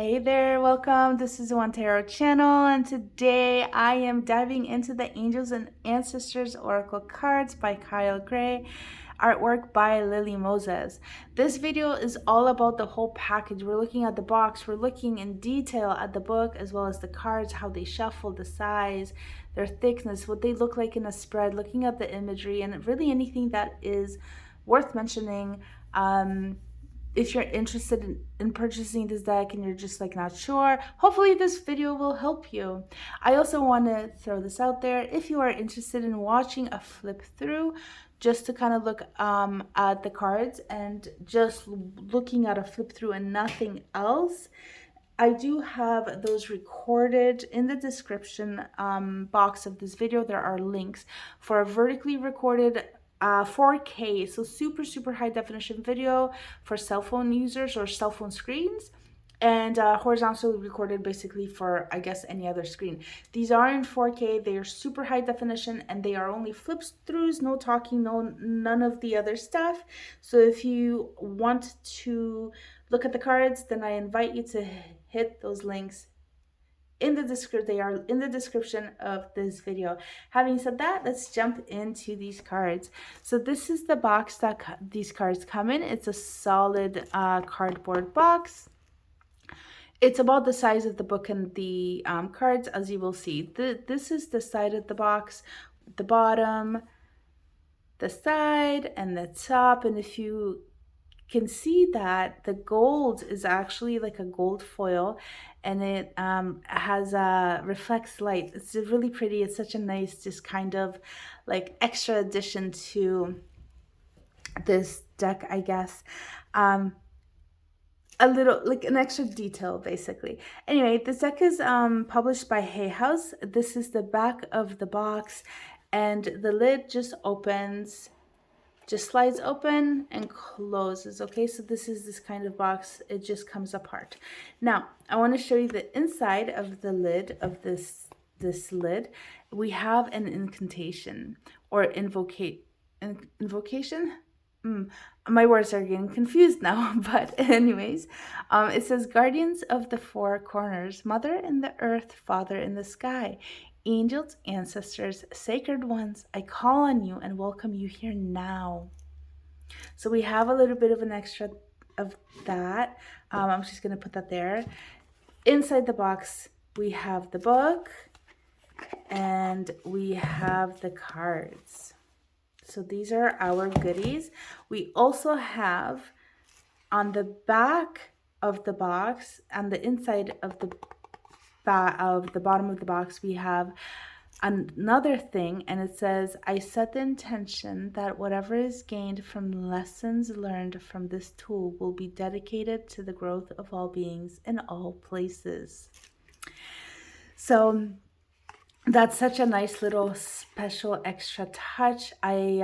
Hey there, welcome. This is the One Tarot channel, and today I am diving into the Angels and Ancestors Oracle cards by Kyle Gray, artwork by Lily Moses. This video is all about the whole package. We're looking at the box, we're looking in detail at the book as well as the cards, how they shuffle, the size, their thickness, what they look like in a spread, looking at the imagery, and really anything that is worth mentioning. If you're interested in purchasing this deck and you're just like not sure, hopefully this video will help you. I also want to throw this out there. If you are interested in watching a flip through, just to kind of look at the cards and just looking at a flip through and nothing else, I do have those recorded in the description box of this video. There are links for a vertically recorded 4K, so super high definition video for cell phone users or cell phone screens, and horizontally recorded basically for, I guess, any other screen. These are in 4K, they are super high definition, and they are only flips throughs, no talking, none of the other stuff. So if you want to look at the cards, then I invite you to hit those links in the description. They are in the description of this video. Having said that, let's jump into these cards. So this is the box that these cards come in. It's a solid cardboard box. It's about the size of the book and the cards, as you will see. This is the side of the box, the bottom, the side, and the top. And if you can see that the gold is actually like a gold foil, and it has a reflects light. It's really pretty. It's such a nice, just kind of like extra addition to this deck, I guess. A little like an extra detail, basically. Anyway, this deck is published by Hay House. This is the back of the box, and the lid just opens, just slides open and closes. Okay, so this is this kind of box. It just comes apart. Now I want to show you the inside of the lid of this lid. We have an incantation or invocation. My words are getting confused now, but anyways, it says, guardians of the four corners, mother in the earth, father in the sky, angels, ancestors, sacred ones, I call on you and welcome you here now. So we have a little bit of an extra of that. I'm just going to put that there. Inside the box, we have the book and we have the cards. So these are our goodies. We also have on the back of the box, on the inside of the bottom of the box, we have another thing, and it says, I set the intention that whatever is gained from lessons learned from this tool will be dedicated to the growth of all beings in all places. So that's such a nice little special extra touch. I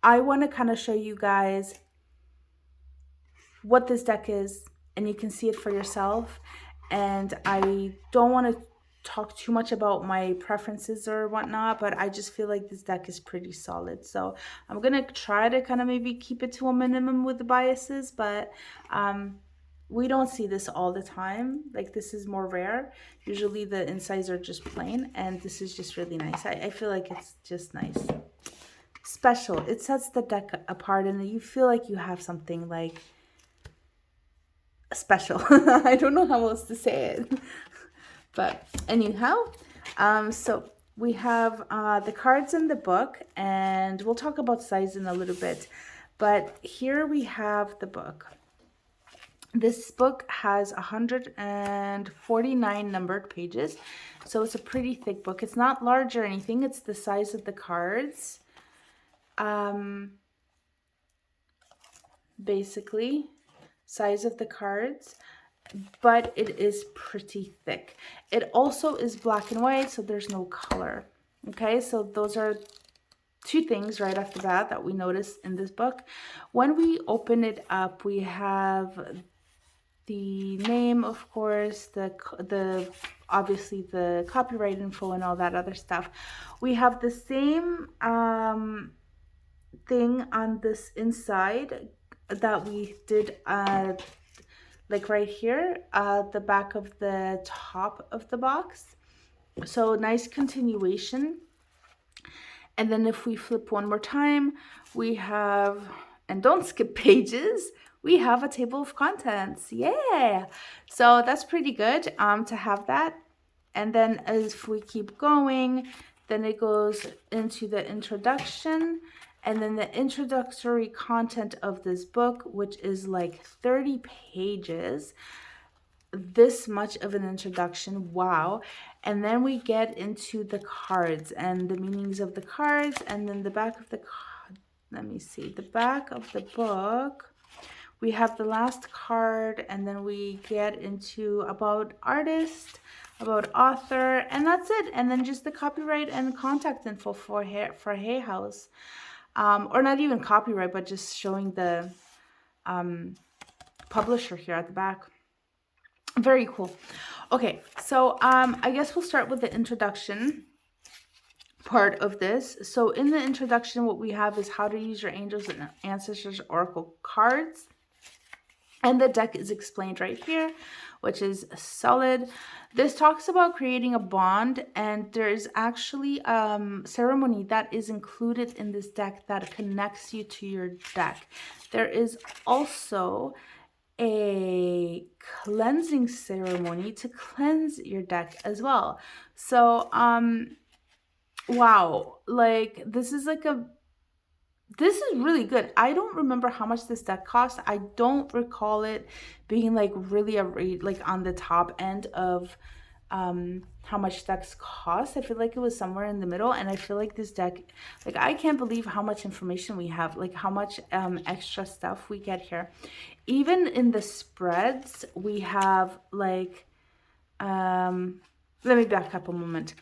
want to kind of show you guys what this deck is, and you can see it for yourself. And I don't want to talk too much about my preferences or whatnot, but I just feel like this deck is pretty solid. So I'm going to try to kind of maybe keep it to a minimum with the biases, but we don't see this all the time. Like, this is more rare. Usually the insides are just plain, and this is just really nice. I feel like it's just nice. Special. It sets the deck apart, and you feel like you have something like special. I don't know how else to say it. But anyhow, so we have the cards in the book, and we'll talk about size in a little bit. But here we have the book. This book has 149 numbered pages, so it's a pretty thick book. It's not large or anything. It's the size of the cards. Basically, size of the cards, but it is pretty thick. It also is black and white, so there's no color. Okay, so those are two things right off the bat that we notice in this book. When we open it up, we have the name, of course, the obviously the copyright info and all that other stuff. We have the same thing on this inside that we did like right here, the back of the top of the box. So nice continuation. And then if we flip one more time, we have, and don't skip pages, we have a table of contents. Yeah. So that's pretty good to have that. And then as we keep going, then it goes into the introduction, and then the introductory content of this book, which is like 30 pages. This much of an introduction. Wow. And then we get into the cards and the meanings of the cards, and then the back of the let me see, the back of the book, we have the last card, and then we get into about artist, about author, and that's it. And then just the copyright and contact info for Hay House, or not even copyright, but just showing the publisher here at the back. Very cool. Okay, so I guess we'll start with the introduction part of this. So in the introduction, what we have is how to use your Angels and Ancestors Oracle cards. And the deck is explained right here, which is solid. This talks about creating a bond, and there's actually ceremony that is included in this deck that connects you to your deck. There is also a cleansing ceremony to cleanse your deck as well. So wow, like this is really good. I don't remember how much this deck cost. I don't recall it being like really like on the top end of how much decks cost. I feel like it was somewhere in the middle, and I feel like this deck, like I can't believe how much information we have, like how much extra stuff we get here. Even in the spreads, we have like let me back up a moment,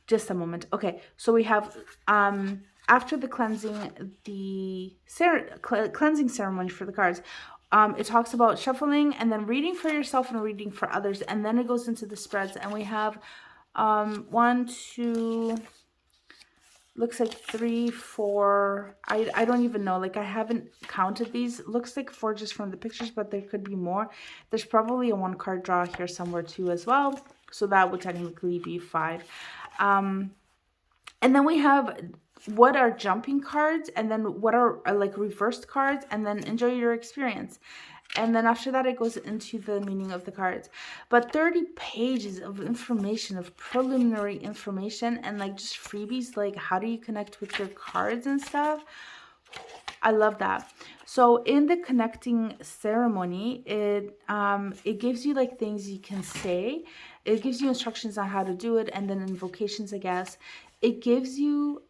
just a moment. Okay, so we have after the cleansing, the cleansing ceremony for the cards, it talks about shuffling and then reading for yourself and reading for others, and then it goes into the spreads, and we have 1, 2, looks like 3, 4, I don't even know, like I haven't counted these. Looks like 4 just from the pictures, but there could be more. There's probably a 1 card draw here somewhere too as well, so that would technically be 5. And then we have what are jumping cards, and then what are like reversed cards, and then enjoy your experience. And then after that, it goes into the meaning of the cards. But 30 pages of information, of preliminary information, and like just freebies, like how do you connect with your cards and stuff. I love that. So in the connecting ceremony, it gives you like things you can say. It gives you instructions on how to do it, and then invocations, I guess. It gives you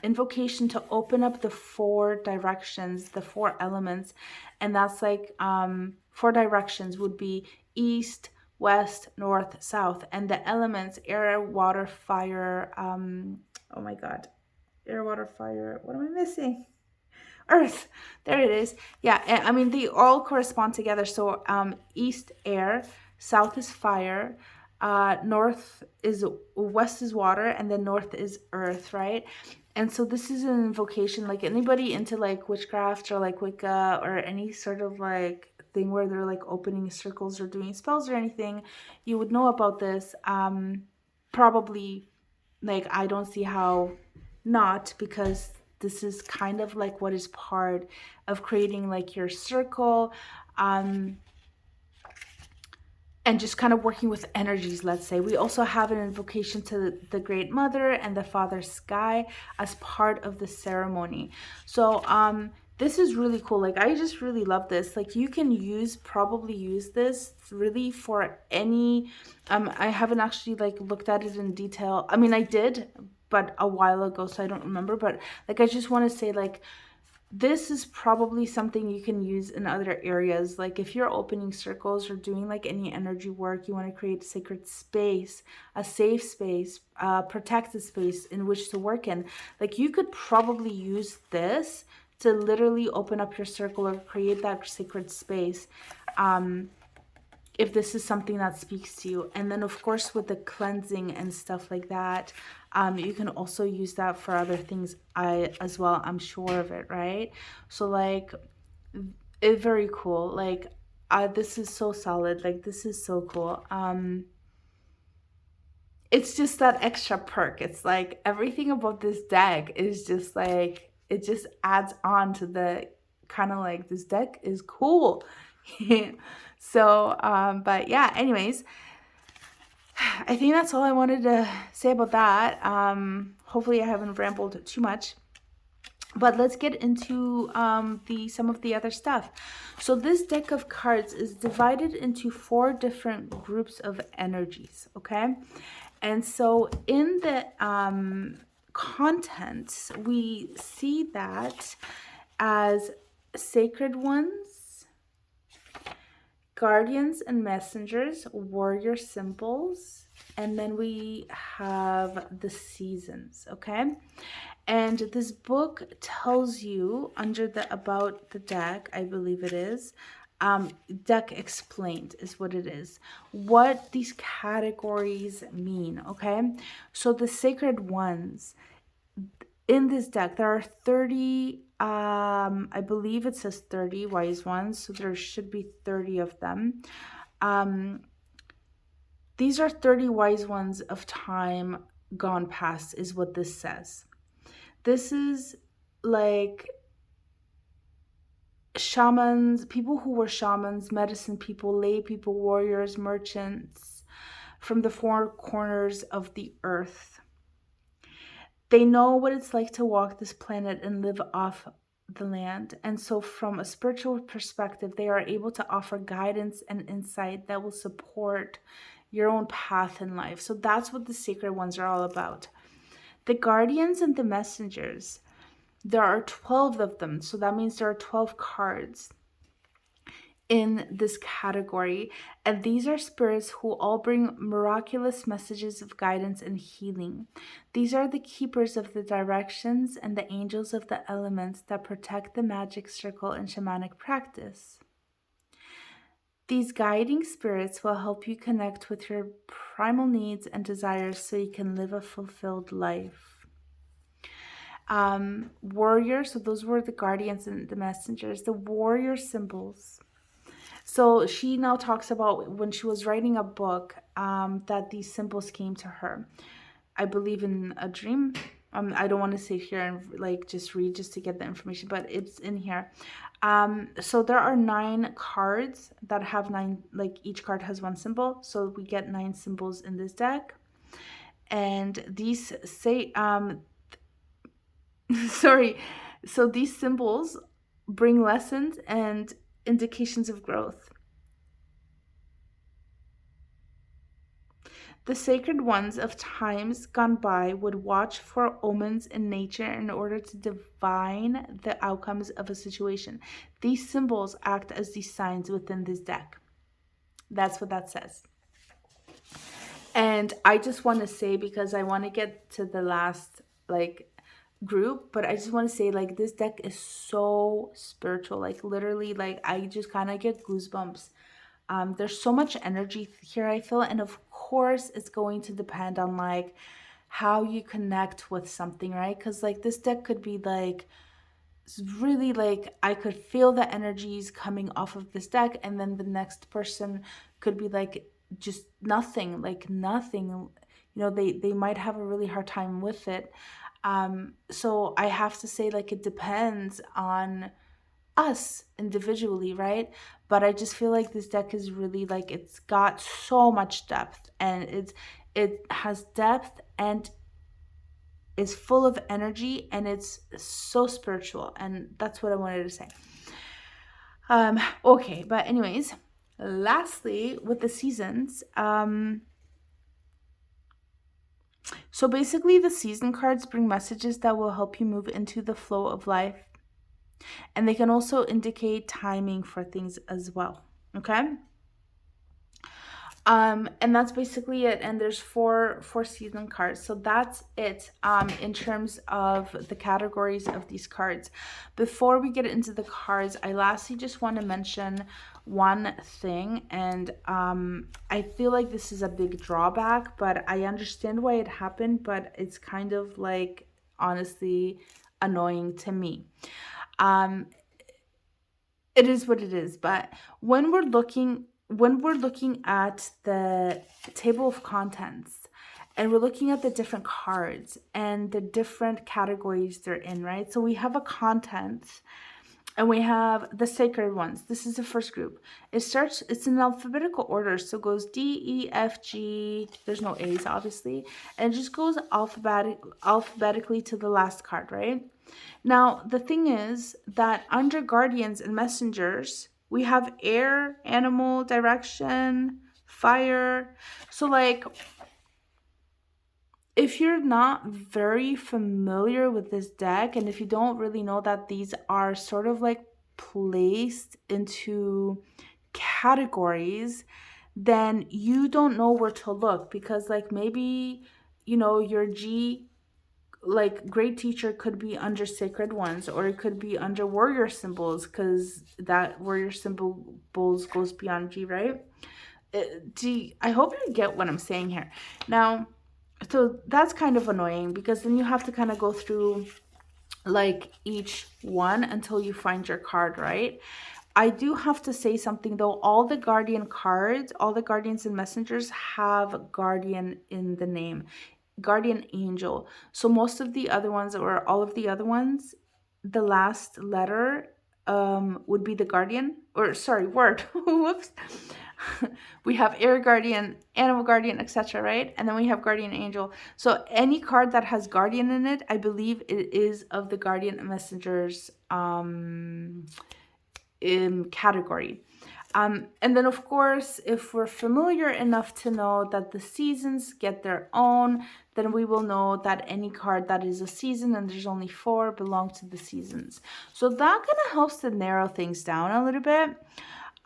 invocation to open up the 4 directions, the 4 elements, and that's like 4 directions would be east, west, north, south, and the elements air, water, fire. Oh my god, air, water, fire. What am I missing? Earth. There it is. Yeah, I mean they all correspond together. So east air, south is fire, west is water, and then north is earth, right? And so this is an invocation, like anybody into like witchcraft or like Wicca or any sort of like thing where they're like opening circles or doing spells or anything, you would know about this. Probably, like I don't see how not, because this is kind of like what is part of creating like your circle, and just kind of working with energies, let's say. We also have an invocation to the Great Mother and the Father Sky as part of the ceremony. So this is really cool. Like I just really love this. Like you can probably use this really for any, I haven't actually like looked at it in detail. I mean, I did, but a while ago, so I don't remember. But like I just want to say, like, this is probably something you can use in other areas. Like if you're opening circles or doing like any energy work, you want to create a sacred space, a safe space, protected space in which to work in. Like you could probably use this to literally open up your circle or create that sacred space. If this is something that speaks to you. And then of course with the cleansing and stuff like that, you can also use that for other things as well. I'm sure of it, right? So like It's very cool. Like, this is so solid. Like, this is so cool. It's just that extra perk. It's like everything about this deck is just like it just adds on to the kind of like this deck is cool. So, but yeah, anyways, I think that's all I wanted to say about that. Hopefully I haven't rambled too much. But let's get into the some of the other stuff. So this deck of cards is divided into 4 different groups of energies, okay? And so in the contents, we see that as sacred ones, guardians and messengers, warrior symbols, and then we have the seasons, okay? And this book tells you under the about the deck, I believe it is, deck explained is what it is, what these categories mean, okay? So the sacred ones in this deck, there are 30, I believe it says 30 wise ones, so there should be 30 of them. These are 30 wise ones of time gone past, is what this says. This is like shamans, people who were shamans, medicine people, lay people, warriors, merchants from the 4 corners of the earth. They know what it's like to walk this planet and live off the land. And so, from a spiritual perspective, they are able to offer guidance and insight that will support your own path in life. So, that's what the sacred ones are all about. The guardians and the messengers, there are 12 of them. So, that means there are 12 cards in this category, and these are spirits who all bring miraculous messages of guidance and healing. These are the keepers of the directions and the angels of the elements that protect the magic circle and shamanic practice. These guiding spirits will help you connect with your primal needs and desires so you can live a fulfilled life. Warriors, so those were the guardians and the messengers. The warrior symbols, so she now talks about when she was writing a book, that these symbols came to her. I believe in a dream. I don't want to sit here and like just read just to get the information, but it's in here. So there are 9 cards that have 9, like each card has 1 symbol. So we get 9 symbols in this deck. And these say, sorry. So these symbols bring lessons and indications of growth. The sacred ones of times gone by would watch for omens in nature in order to divine the outcomes of a situation. These symbols act as these signs within this deck. That's what that says. And I just want to say, because I want to get to the last like group, but I just want to say like this deck is so spiritual. Like literally, like I just kind of get goosebumps. There's so much energy here, I feel, and of course it's going to depend on like how you connect with something, right? Because like this deck could be like really like I could feel the energies coming off of this deck, and then the next person could be like just nothing, like nothing. You know, they might have a really hard time with it. So I have to say like it depends on us individually, right? But I just feel like this deck is really like it's got so much depth, and it has depth and is full of energy, and it's so spiritual, and that's what I wanted to say. Okay, but anyways, lastly with the seasons, so basically the season cards bring messages that will help you move into the flow of life, and they can also indicate timing for things as well. Okay. And that's basically it. And there's four season cards. So that's it in terms of the categories of these cards. Before we get into the cards, I lastly just want to mention one thing. And I feel like this is a big drawback, but I understand why it happened, but it's kind of like honestly annoying to me. It is what it is. But when we're looking at the table of contents, and we're looking at the different cards and the different categories they're in, right? So we have a content, and we have the sacred ones. This is the first group. It's in alphabetical order. So it goes D, E, F, G. There's no A's, obviously. And it just goes alphabetically to the last card, right? Now, the thing is that under guardians and messengers, we have air, animal, direction, fire. So, like, if you're not very familiar with this deck, and if you don't really know that these are sort of like placed into categories, then you don't know where to look, because like maybe your G, like great teacher, could be under sacred ones, or it could be under warrior symbols, because that warrior symbols goes beyond G, right? I hope you get what I'm saying here. Now, so that's kind of annoying, because then you have to kind of go through like each one until you find your card, right? I do have to say something though. All the guardian cards, all the guardians and messengers have guardian in the name, guardian angel. So most of the other ones, or all of the other ones, the last letter would be the guardian, or sorry, word. Whoops. We have air guardian, animal guardian, etc., right? And then we have guardian angel. So any card that has guardian in it, I believe it is of the guardian and messengers in category. And then, of course, if we're familiar enough to know that the seasons get their own, then we will know that any card that is a season, and there's only 4, belong to the seasons. So that kind of helps to narrow things down a little bit.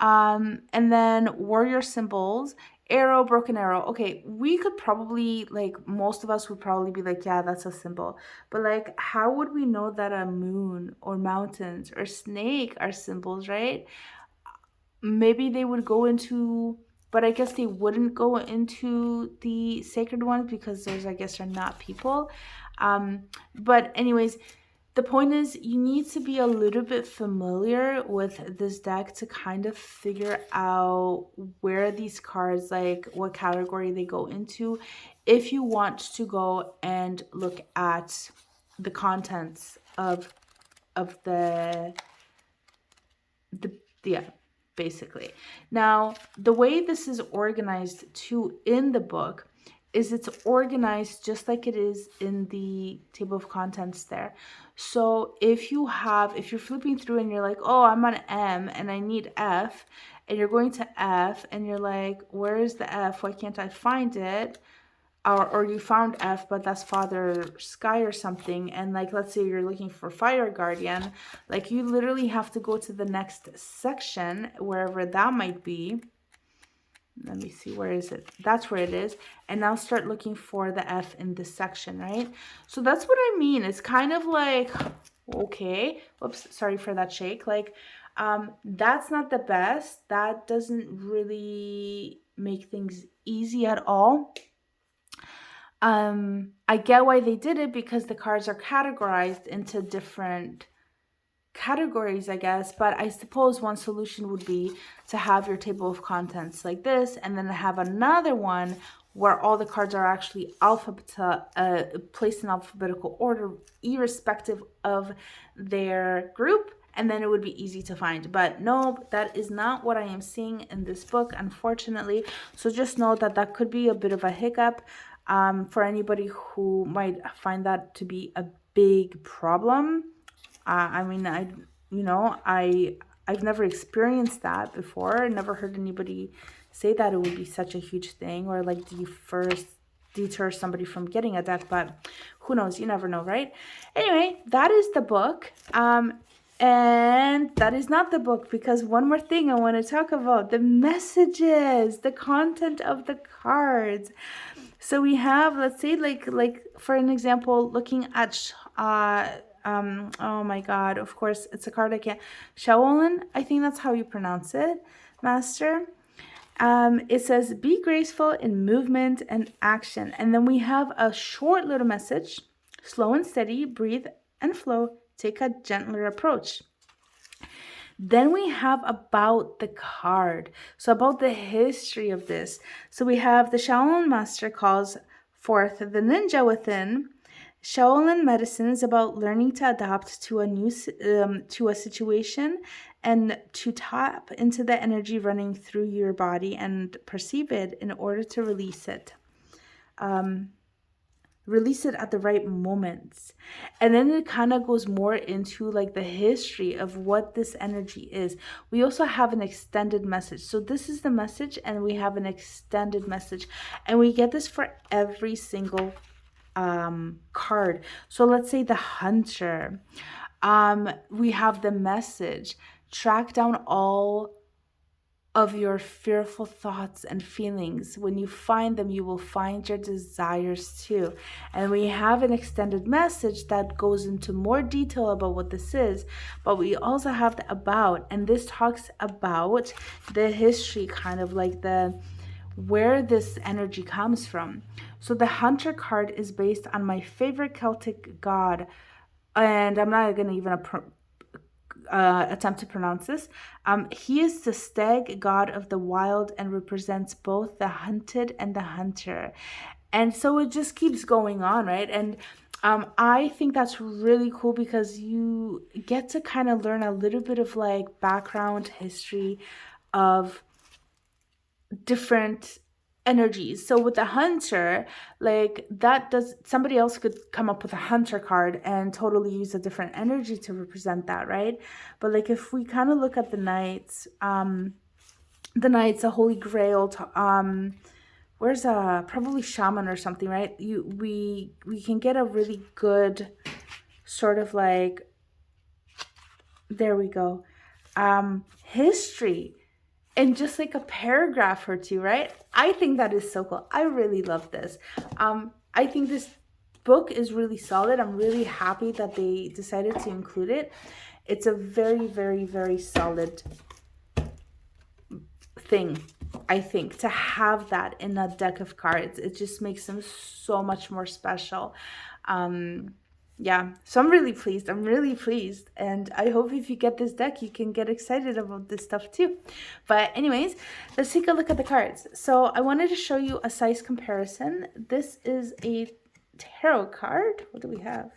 And then warrior symbols, arrow, broken arrow. Okay, we could probably, like, most of us would probably be like, yeah, that's a symbol. But like, how would we know that a moon or mountains or snake are symbols, right? Maybe they would go into, but I guess they wouldn't go into the sacred ones, because those, I guess, are not people. But anyways, the point is, you need to be a little bit familiar with this deck to kind of figure out where these cards, like what category they go into, if you want to go and look at the contents of the yeah, basically. Now, the way this is organized too in the book is it's organized just like it is in the table of contents there. So if you're flipping through and you're like, oh, I'm on M and I need F, and you're going to F and you're like, where is the F? Why can't I find it? Or you found F, but that's Father Sky or something, and like, let's say you're looking for Fire Guardian, like, you literally have to go to the next section, wherever that might be. Let me see, where is it? That's where it is. And now start looking for the F in this section, right? So that's what I mean. It's kind of like, okay, whoops, sorry for that shake. Like, that's not the best. That doesn't really make things easy at all. I get why they did it, because the cards are categorized into different categories, I guess. But I suppose one solution would be to have your table of contents like this, and then have another one where all the cards are actually placed in alphabetical order, irrespective of their group, and then it would be easy to find. But no, that is not what I am seeing in this book, unfortunately. So just know that that could be a bit of a hiccup for anybody who might find that to be a big problem. I mean, I've never experienced that before. I never heard anybody say that it would be such a huge thing, or like deter somebody from getting a deck. But who knows? You never know, right? Anyway, that is the book. And that is not the book, because one more thing I want to talk about: the messages, the content of the cards. So we have, let's say, like for an example, looking at oh my god, of course it's a card I can't, Shaolin, I think that's how you pronounce it, Master. It says, be graceful in movement and action. And then we have a short little message: slow and steady, breathe and flow, take a gentler approach. Then we have about the card. So about the history of this. So we have the Shaolin Master calls forth the ninja within. Shaolin medicine is about learning to adapt to to a situation and to tap into the energy running through your body and perceive it in order to release it. Release it at the right moments. And then it kind of goes more into like the history of what this energy is. We also have an extended message. So this is the message, and we have an extended message, and we get this for every single card. So let's say the hunter. We have the message: track down all of your fearful thoughts and feelings. When you find them, you will find your desires too. And we have an extended message that goes into more detail about what this is, but we also have the about, and this talks about the history, kind of like the where this energy comes from. So the hunter card is based on my favorite Celtic god, and I'm not going to even attempt to pronounce this. He is the stag god of the wild and represents both the hunted and the hunter. And so it just keeps going on, right? And I think that's really cool because you get to kind of learn a little bit of like background history of different energies. So with the hunter, like that does, somebody else could come up with a hunter card and totally use a different energy to represent that, right? But like if we kind of look at the knights, the holy grail, where's probably shaman or something, right? We can get a really good sort of like, there we go, history in just like a paragraph or two, right? I think that is so cool. I really love this. I think this book is really solid. I'm really happy that they decided to include it. It's a very, very, very solid thing, I think, to have that in a deck of cards. It just makes them so much more special. Yeah, so I'm really pleased. And I hope if you get this deck, you can get excited about this stuff too. But anyways, let's take a look at the cards. So I wanted to show you a size comparison. This is a tarot card. What do we have?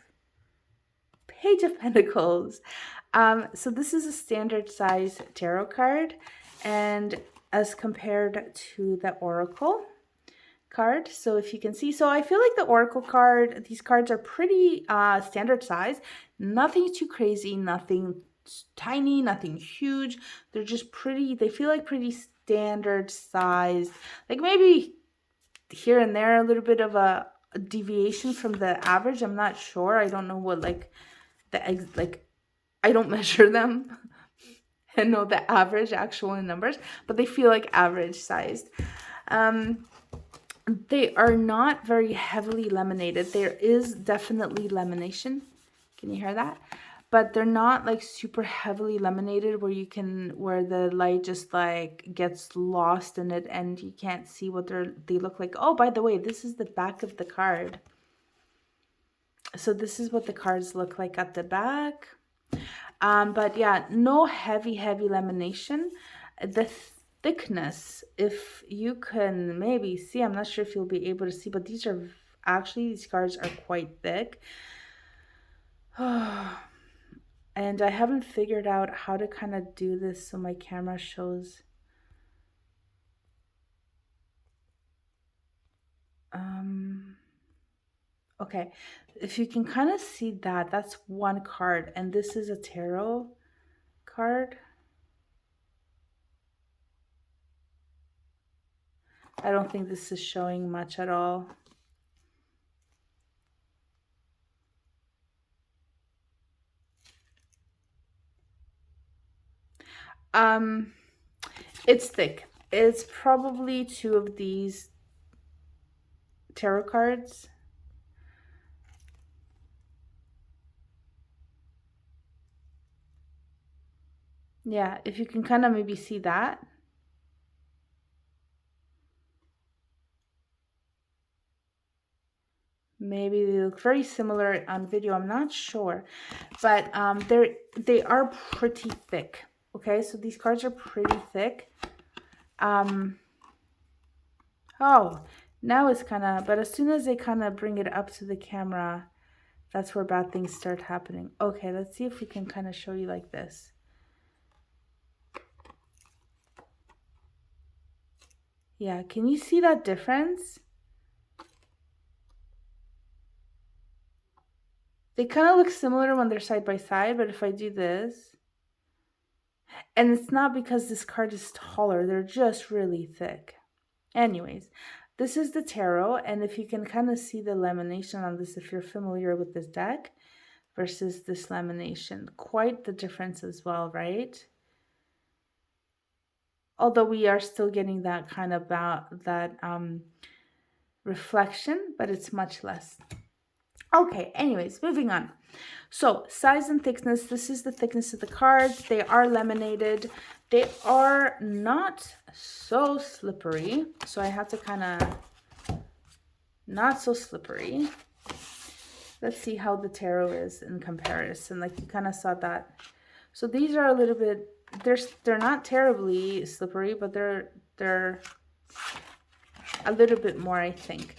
Page of Pentacles. So this is a standard size tarot card, and as compared to the Oracle card. So if you can see, so I feel like the Oracle card, these cards are pretty standard size, nothing too crazy, nothing tiny, nothing huge. They're just pretty, they feel like pretty standard size, like maybe here and there a little bit of a deviation from the average. I'm not sure. I don't know what like the like, I don't measure them and know the average actual in numbers, but they feel like average sized. They are not very heavily laminated. There is definitely lamination. Can you hear that? But they're not like super heavily laminated where the light just like gets lost in it and you can't see what they look like. Oh, by the way, this is the back of the card. So this is what the cards look like at the back. But yeah, no heavy lamination. The thickness, if you can maybe see, I'm not sure if you'll be able to see, but these cards are quite thick. And I haven't figured out how to kind of do this so my camera shows. Okay, if you can kind of see that, that's one card, and this is a tarot card. I don't think this is showing much at all. It's thick. It's probably two of these tarot cards. Yeah, if you can kind of maybe see that. Maybe they look very similar on video. I'm not sure, but they are pretty thick. Okay, so these cards are pretty thick. Oh, now it's kind of, but as soon as they kind of bring it up to the camera, that's where bad things start happening. Okay, let's see if we can kind of show you like this. Yeah, can you see that difference? They kind of look similar when they're side by side, but if I do this, and it's not because this card is taller, they're just really thick. Anyways, this is the tarot, and if you can kind of see the lamination on this, if you're familiar with this deck versus this lamination, quite the difference as well, right? Although we are still getting that kind of reflection, but it's much less. Okay, anyways, moving on. So size and thickness, this is the thickness of the cards. They are laminated. They are not so slippery. So I have to kind of, not so slippery. Let's see how the tarot is in comparison. Like you kind of saw that. So these are a little bit, they're not terribly slippery, but they're a little bit more, I think.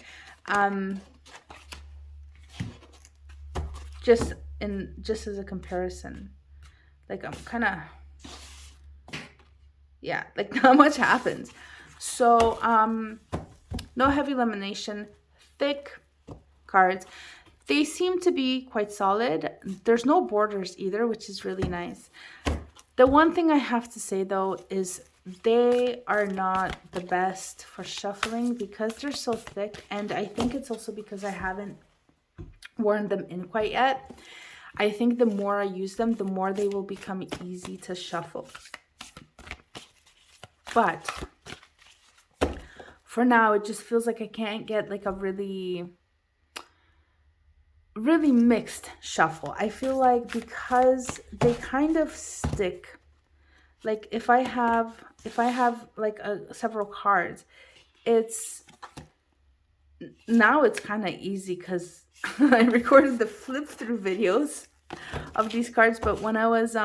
Just as a comparison, like I'm kind of, yeah, like not much happens. So no heavy lamination, thick cards. They seem to be quite solid. There's no borders either, which is really nice. The one thing I have to say though is they are not the best for shuffling because they're so thick, and I think it's also because I haven't worn them in quite yet. I think the more I use them, the more they will become easy to shuffle. But for now, it just feels like I can't get like a really mixed shuffle. I feel like because they kind of stick, like if I have like several cards, it's kind of easy because I recorded the flip through videos of these cards, but when I was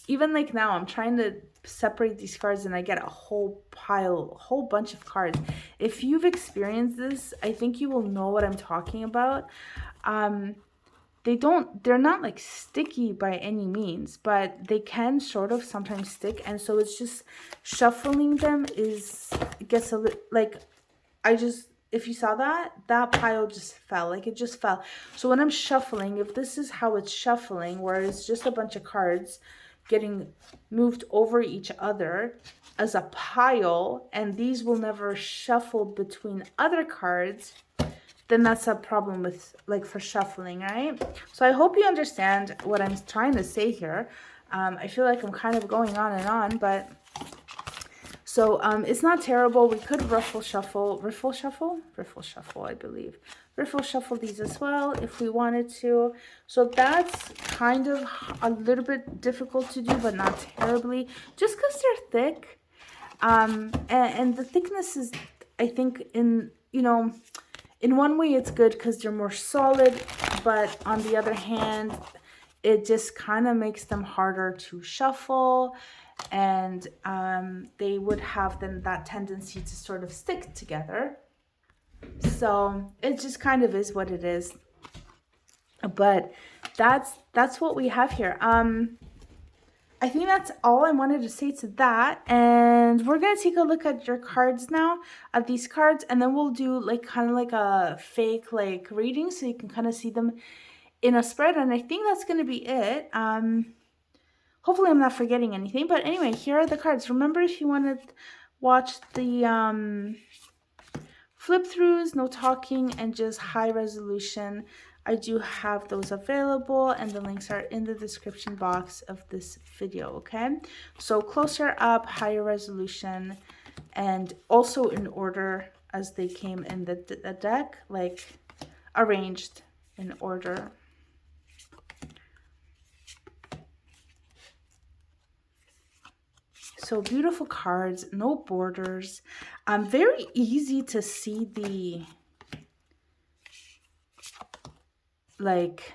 even like now I'm trying to separate these cards and I get a whole bunch of cards. If you've experienced this, I think you will know what I'm talking about. They're not like sticky by any means, but they can sort of sometimes stick, and so it's just shuffling them gets a little like, if you saw that pile just fell, like it just fell. So when I'm shuffling, if this is how it's shuffling, where it's just a bunch of cards getting moved over each other as a pile, and these will never shuffle between other cards, then that's a problem with like for shuffling, right? So I hope you understand what I'm trying to say here. I feel like I'm kind of going on and on, but so it's not terrible. We could riffle shuffle, I believe. Riffle shuffle these as well if we wanted to. So that's kind of a little bit difficult to do, but not terribly, just because they're thick. And the thickness is, I think, in one way it's good because they're more solid, but on the other hand, it just kind of makes them harder to shuffle, and they would have then that tendency to sort of stick together. So it just kind of is what it is. But that's what we have here. I think that's all I wanted to say to that. And we're going to take a look at your cards now, at these cards, and then we'll do like kind of like a fake like reading so you can kind of see them in a spread. And I think that's going to be it. Hopefully I'm not forgetting anything, but anyway, here are the cards. Remember, if you want to watch the flip throughs, no talking, and just high resolution, I do have those available, and the links are in the description box of this video, okay? So closer up, higher resolution, and also in order as they came in the deck, like arranged in order. So beautiful cards, no borders. Very easy to see the like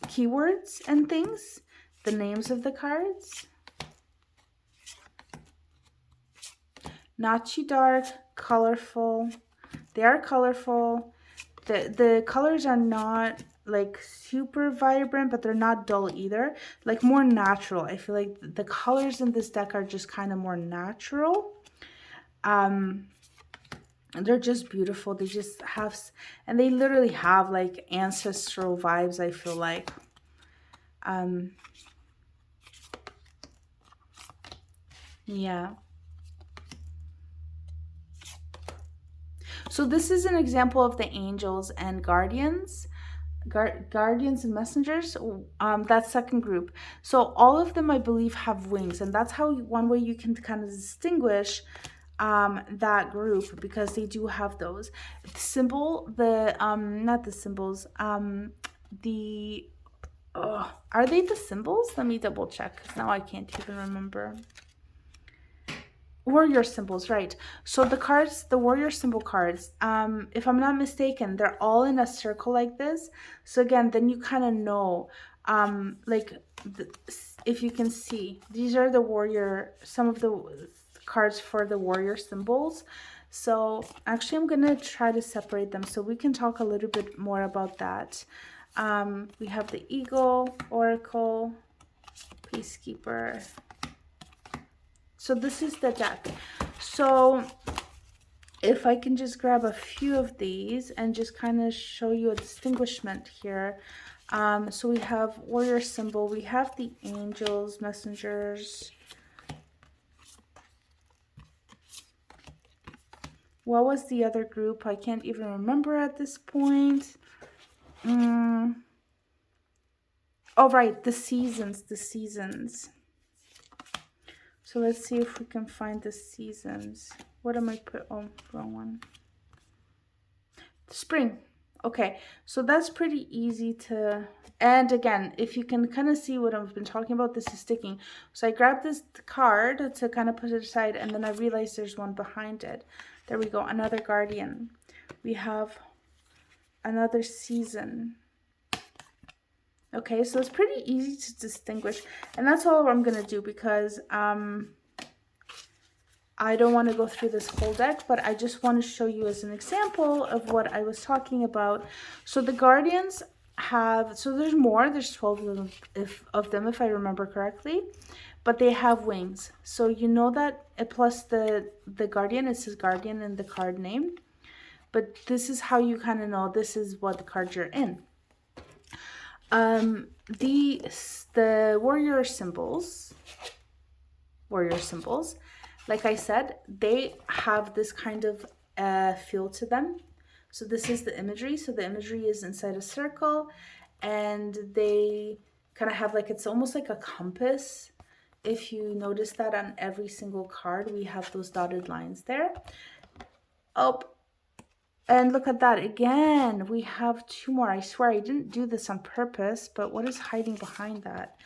keywords and things, the names of the cards. Not too dark, colorful. They are colorful. The colors are not like super vibrant, but they're not dull either. Like more natural. I feel like the colors in this deck are just kind of more natural. They're just beautiful. They just have, and they literally have like ancestral vibes, I feel like. Yeah. So this is an example of the angels and guardians. Guardians and messengers, that second group. So all of them, I believe, have wings, and that's how one way you can kind of distinguish that group, because they do have those. The symbol, the not the symbols, the are they the symbols? Let me double check, because now I can't even remember. Warrior symbols, right? So the cards, the warrior symbol cards, if I'm not mistaken, they're all in a circle like this. So again, then you kind of know, like if you can see, these are the warrior, some of the cards for the warrior symbols. So actually I'm gonna try to separate them so we can talk a little bit more about that. We have the eagle, oracle, peacekeeper. So this is the deck. So if I can just grab a few of these and just kind of show you a distinguishment here. So we have warrior symbol, we have the angels, messengers. What was the other group? I can't even remember at this point. Oh, right, the seasons, So let's see if we can find the seasons. What am I put? Oh, wrong one. Spring. Okay, so that's pretty easy to, and again, if you can kind of see what I've been talking about, this is sticking. So I grabbed this card to kind of put it aside, and then I realized there's one behind it. There we go, another guardian. We have another season. Okay, so it's pretty easy to distinguish, and that's all I'm gonna do, because I don't want to go through this whole deck, but I just want to show you as an example of what I was talking about. So the guardians have, so there's more, there's 12 of them if I remember correctly, but they have wings. So you know that, plus the guardian, it says guardian in the card name, but this is how you kind of know this is what the card you're in. The warrior symbols, like I said, they have this kind of feel to them. So this is the imagery. So the imagery is inside a circle, and they kind of have like, it's almost like a compass. If you notice that on every single card, we have those dotted lines there. Oh, and look at that. Again, we have two more. I swear I didn't do this on purpose, but what is hiding behind that?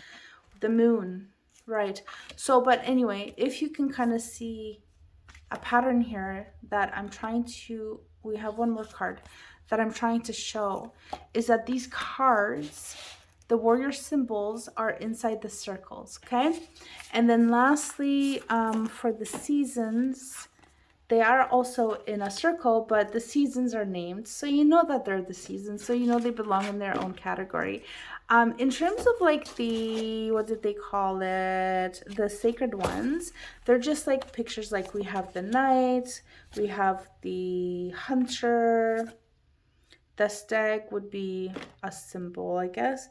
The moon. Right. So, but anyway, if you can kind of see a pattern here that I'm trying to, we have one more card that I'm trying to show, is that these cards, the warrior symbols, are inside the circles, okay? And then lastly, for the seasons, they are also in a circle, but the seasons are named, so you know that they're the seasons, so you know they belong in their own category. In terms of like the, what did they call it, the sacred ones, they're just like pictures. Like we have the knight, we have the hunter, the stag would be a symbol, I guess.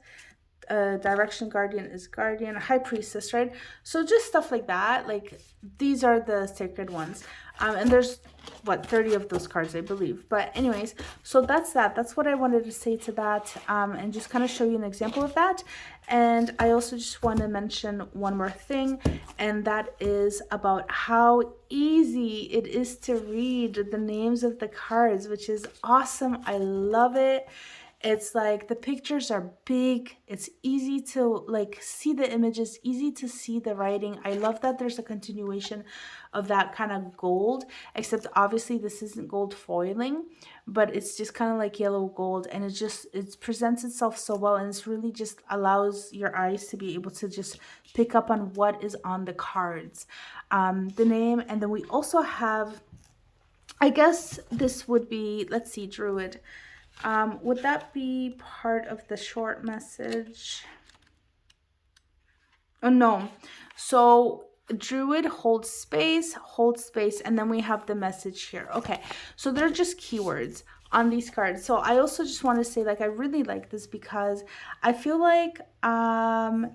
Direction guardian is guardian, high priestess, right? So just stuff like that. Like these are the sacred ones, and there's what, 30 of those cards, I believe. But anyways, so that's what I wanted to say to that, and just kind of show you an example of that. And I also just want to mention one more thing, and that is about how easy it is to read the names of the cards, which is awesome. I love it. It's like the pictures are big. It's easy to like see the images, easy to see the writing. I love that there's a continuation of that kind of gold, except obviously this isn't gold foiling, but it's just kind of like yellow gold, and it presents itself so well, and it's really just allows your eyes to be able to just pick up on what is on the cards. The name, and then we also have, I guess this would be, let's see, Druid. Would that be part of the short message? Oh, no. So Druid holds space, and then we have the message here. Okay, so they're just keywords on these cards. So I also just want to say, like, I really like this because I feel like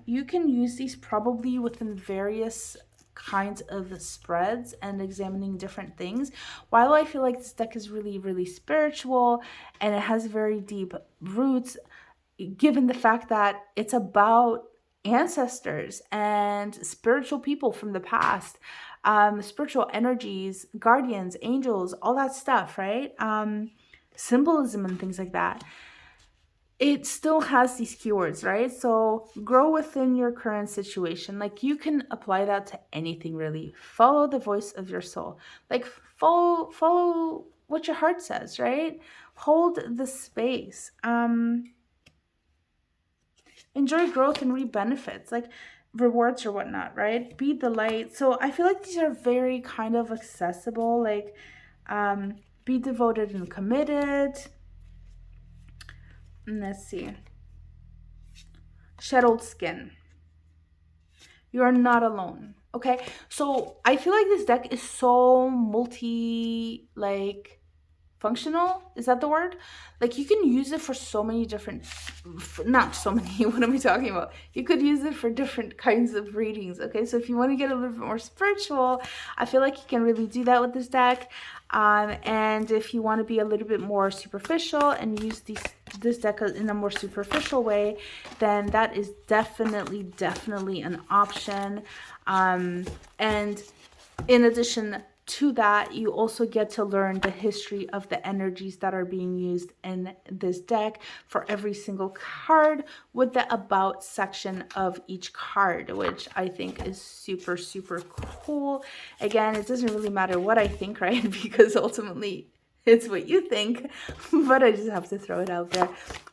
you can use these probably within various kinds of spreads and examining different things. While I feel like this deck is really, really spiritual and it has very deep roots, given the fact that it's about ancestors and spiritual people from the past, spiritual energies, guardians, angels, all that stuff, right? Symbolism and things like that. It still has these keywords, right? So grow within your current situation. Like, you can apply that to anything, really. Follow the voice of your soul. Like, follow what your heart says, right? Hold the space. Enjoy growth and reap benefits, like rewards or whatnot, right? Be the light. So I feel like these are very kind of accessible, like be devoted and committed. And let's see. Shed old skin. You are not alone. Okay, so I feel like this deck is so functional. Is that the word? Like, you can use it for so many different, not so many, what am I talking about? You could use it for different kinds of readings. Okay, so if you want to get a little bit more spiritual, I feel like you can really do that with this deck. And if you want to be a little bit more superficial and use this deck in a more superficial way, then that is definitely an option. And in addition to that, you also get to learn the history of the energies that are being used in this deck for every single card, with the about section of each card, which I think is super, super cool. Again, it doesn't really matter what I think, right? Because ultimately it's what you think, but I just have to throw it out there.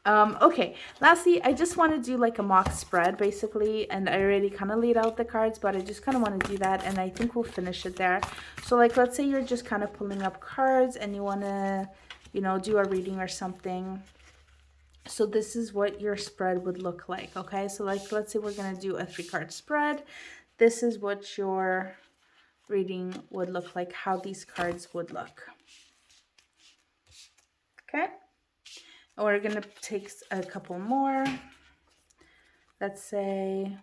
Okay, lastly, I just want to do like a mock spread, basically, and I already kind of laid out the cards, but I just kind of want to do that, and I think we'll finish it there. So, like, let's say you're just kind of pulling up cards and you want to, you know, do a reading or something. So this is what your spread would look like, okay? So, like, let's say we're going to do a 3-card spread. This is what your reading would look like, how these cards would look. Okay, we're going to take a couple more. Let's say,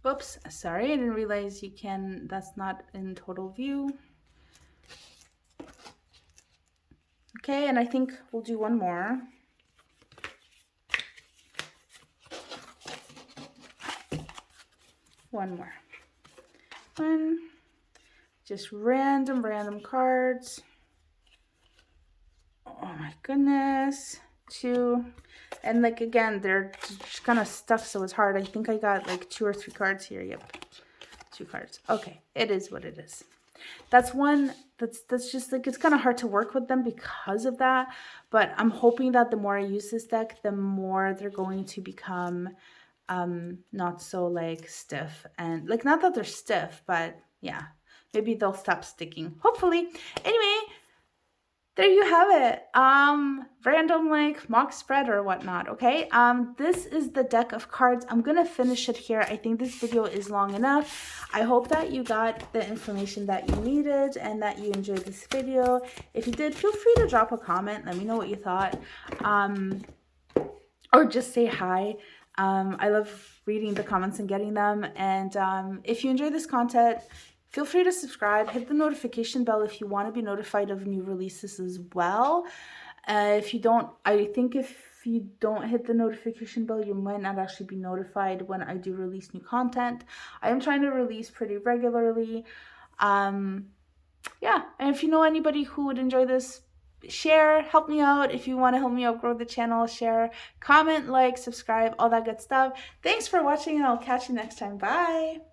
whoops, sorry, I didn't realize you can, that's not in total view. Okay, and I think we'll do one more. One more. One. Just random cards. Oh my goodness. 2. And like, again, they're just kind of stuck, so it's hard. I think I got like 2 or 3 cards here. Yep. 2 cards. Okay. It is what it is. That's one that's just like, it's kind of hard to work with them because of that. But I'm hoping that the more I use this deck, the more they're going to become not so like stiff, and like, not that they're stiff, but yeah, maybe they'll stop sticking, hopefully. Anyway, there you have it. Random like mock spread or whatnot. Okay, this is the deck of cards. I'm gonna finish it here. I think this video is long enough. I hope that you got the information that you needed and that you enjoyed this video. If you did, feel free to drop a comment, let me know what you thought, or just say hi. I love reading the comments and getting them. And if you enjoy this content, feel free to subscribe. Hit the notification bell if you want to be notified of new releases as well. If you don't, I think if you don't hit the notification bell, you might not actually be notified when I do release new content. I am trying to release pretty regularly. Yeah, and if you know anybody who would enjoy this, share, help me out. If you want to help me out grow the channel, share, comment, like, subscribe, all that good stuff. Thanks for watching, and I'll catch you next time. Bye.